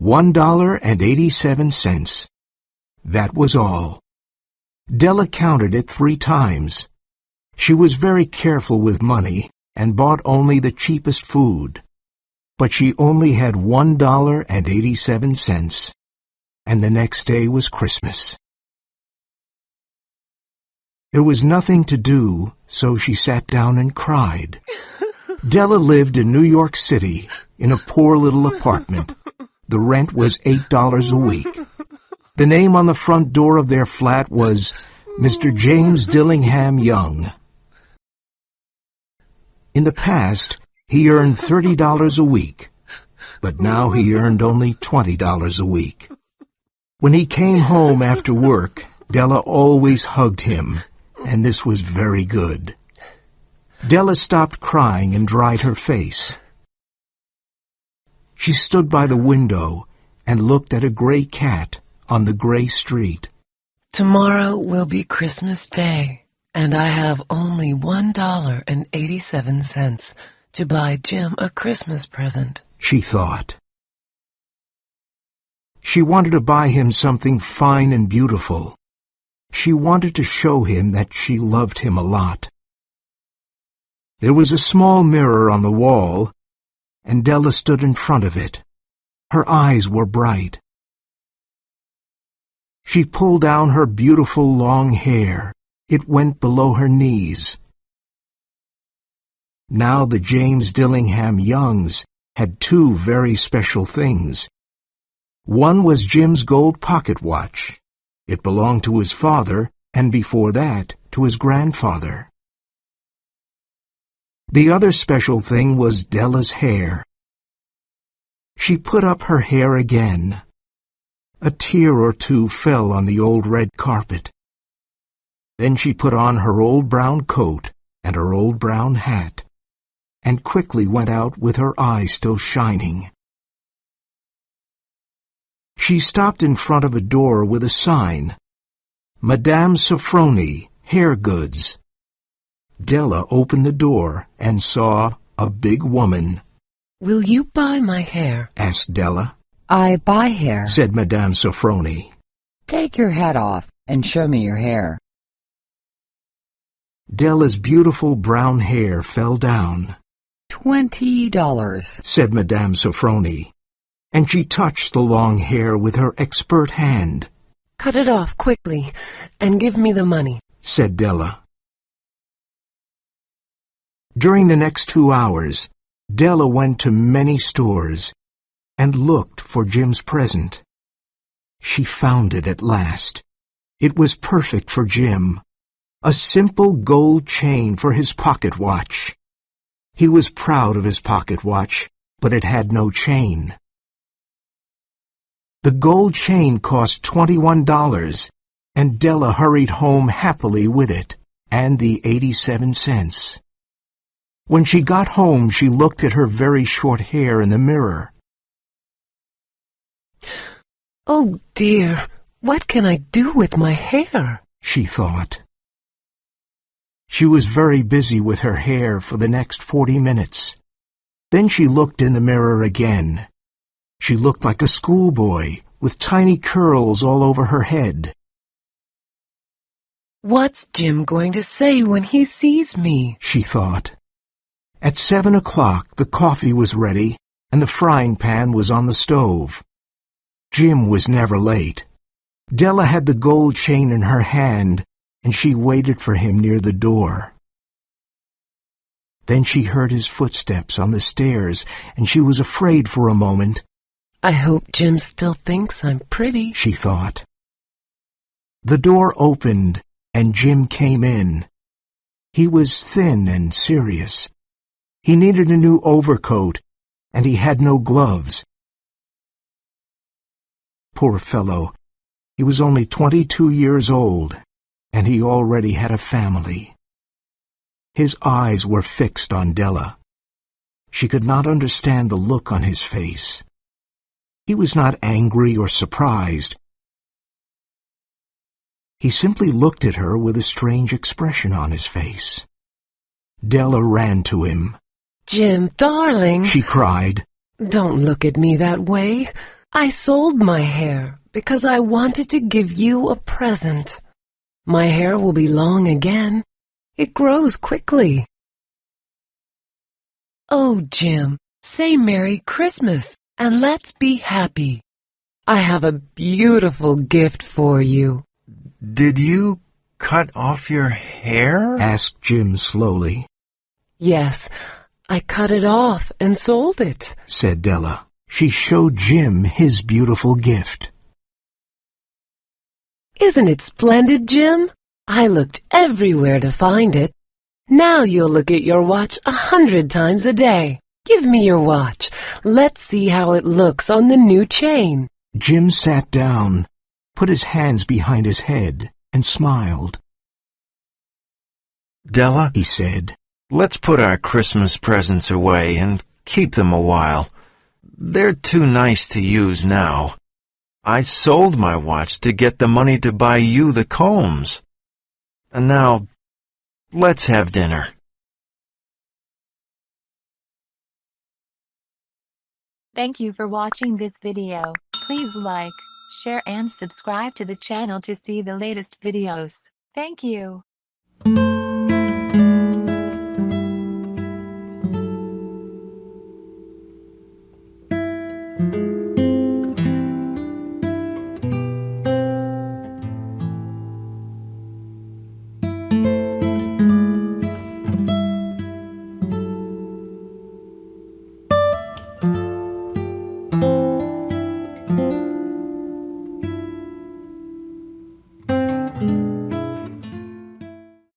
$1.87. That was all. Della counted it 3 times. She was very careful with money and bought only the cheapest food. But she only had $1.87, and the next day was Christmas. There was nothing to do, so she sat down and cried. Della lived in New York City in a poor little apartment. The rent was $8 a week. The name on the front door of their flat was Mr. James Dillingham Young. In the past, he earned $30 a week, but now he earned only $20 a week. When he came home after work, Della always hugged him, and this was very good. Della stopped crying and dried her face. She stood by the window and looked at a gray cat on the gray street. Tomorrow will be Christmas Day, and I have only $1.87 to buy Jim a Christmas present, she thought. She wanted to buy him something fine and beautiful. She wanted to show him that she loved him a lot. There was a small mirror on the wall, and Della stood in front of it. Her eyes were bright. She pulled down her beautiful long hair. It went below her knees. Now the James Dillingham Youngs had 2 very special things. One was Jim's gold pocket watch. It belonged to his father, and before that, to his grandfather. The other special thing was Della's hair. She put up her hair again. A tear or 2 fell on the old red carpet. Then she put on her old brown coat and her old brown hat, and quickly went out with her eyes still shining. She stopped in front of a door with a sign, Madame Sofroni, Hair Goods. Della opened the door and saw a big woman. "Will you buy my hair?" asked Della. I buy hair, said Madame Sofroni. Take your hat off and show me your hair. Della's beautiful brown hair fell down. $20, said Madame Sofroni, and she touched the long hair with her expert hand. "Cut it off quickly and give me the money," said Della. During the next 2 hours, Della went to many stores and looked for Jim's present. She found it at last. It was perfect for Jim. A simple gold chain for his pocket watch. He was proud of his pocket watch, but it had no chain. The gold chain cost $21, and Della hurried home happily with it, and the 87 cents. When she got home, she looked at her very short hair in the mirror. "Oh dear, what can I do with my hair?" she thought. She was very busy with her hair for the next 40 minutes. Then she looked in the mirror again. She looked like a schoolboy, with tiny curls all over her head. "What's Jim going to say when he sees me?" she thought. At 7 o'clock, the coffee was ready, and the frying pan was on the stove. Jim was never late. Della had the gold chain in her hand, and she waited for him near the door. Then she heard his footsteps on the stairs, and she was afraid for a moment. "I hope Jim still thinks I'm pretty," she thought. The door opened, and Jim came in. He was thin and serious. He needed a new overcoat, and he had no gloves. Poor fellow, he was only 22 years old, and he already had a family. His eyes were fixed on Della. She could not understand the look on his face. He was not angry or surprised. He simply looked at her with a strange expression on his face. Della ran to him. "Jim, darling," she cried. "don't look at me that way. I sold my hair because I wanted to give you a present. My hair will be long again. It grows quickly. Oh, Jim, say Merry Christmas and let's be happy. I have a beautiful gift for you. Did you cut off your hair? asked Jim slowly. Yes, I cut it off and sold it, said Della. She showed Jim his beautiful gift. Isn't it splendid, Jim? I looked everywhere to find it. Now you'll look at your watch 100 times a day. Give me your watch. Let's see how it looks on the new chain. Jim sat down, put his hands behind his head, and smiled. Della, He said, let's put our Christmas presents away and keep them a while. They're too nice to use now. I sold my watch to get the money to buy you the combs. And now, let's have dinner. Thank you for watching this video. Please like, share and subscribe to the channel to see the latest videos. Thank you.